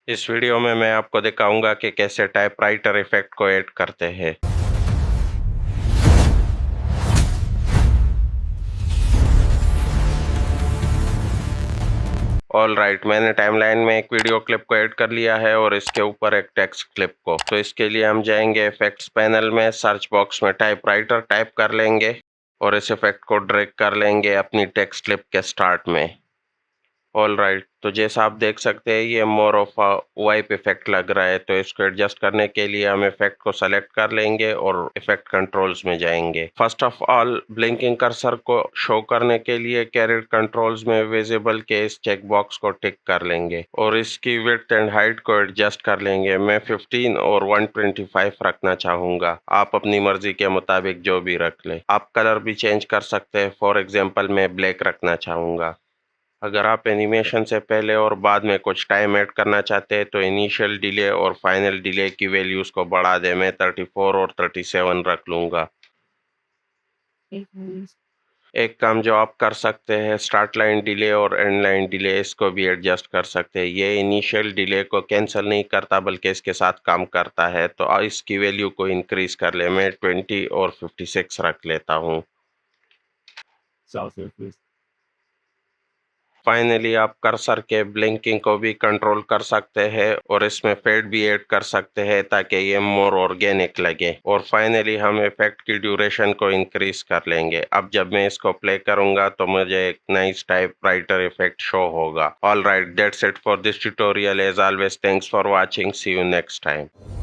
इस वीडियो में मैं आपको दिखाऊंगा कि कैसे टाइपराइटर इफेक्ट को ऐड करते हैं। ऑल राइट, मैंने टाइमलाइन में एक वीडियो क्लिप को ऐड कर लिया है और इसके ऊपर एक टेक्स्ट क्लिप को। तो इसके लिए हम जाएंगे इफेक्ट्स पैनल में, सर्च बॉक्स में टाइपराइटर टाइप कर लेंगे और इस इफेक्ट को ड्रैग कर लेंगे अपनी टेक्स्ट क्लिप के स्टार्ट में। ऑल राइट, तो जैसा आप देख सकते हैं ये more of a wipe effect लग रहा है। तो इसको एडजस्ट करने के लिए हम इफेक्ट को सेलेक्ट कर लेंगे और इफेक्ट कंट्रोल्स में जाएंगे। First of all blinking cursor को शो करने के लिए कैरेट कंट्रोल्स में विजिबल के इस चेक बॉक्स को टिक कर लेंगे और इसकी विड्थ एंड हाइट को एडजस्ट कर लेंगे। मैं 15 और 125 रखना चाहूंगा, आप अपनी मर्जी के मुताबिक जो भी रख ले। आप कलर भी चेंज कर सकते हैं, फॉर एग्जाम्पल मैं ब्लैक रखना चाहूंगा। अगर आप एनिमेशन से पहले और बाद में कुछ टाइम ऐड करना चाहते हैं तो इनिशियल डिले और फाइनल डिले की वैल्यूज को बढ़ा दे। मैं 34 और 37 रख लूंगा। एक काम जो आप कर सकते हैं, स्टार्ट लाइन डिले और एंड लाइन डिले इसको भी एडजस्ट कर सकते हैं। ये इनिशियल डिले को कैंसिल नहीं करता बल्कि इसके साथ काम करता है। तो इसकी वैल्यू को इंक्रीज कर ले, मैं 20 और 56 रख लेता हूँ। फाइनली आप कर्सर के ब्लिंकिंग को भी कंट्रोल कर सकते हैं और इसमें फेड भी ऐड कर सकते हैं ताकि ये मोर ऑर्गेनिक लगे। और फाइनली हम इफेक्ट की ड्यूरेशन को इंक्रीज कर लेंगे। अब जब मैं इसको प्ले करूंगा तो मुझे एक नाइस टाइपराइटर इफेक्ट शो होगा। All right, that's it for this tutorial. As always, thanks for watching, see you next time.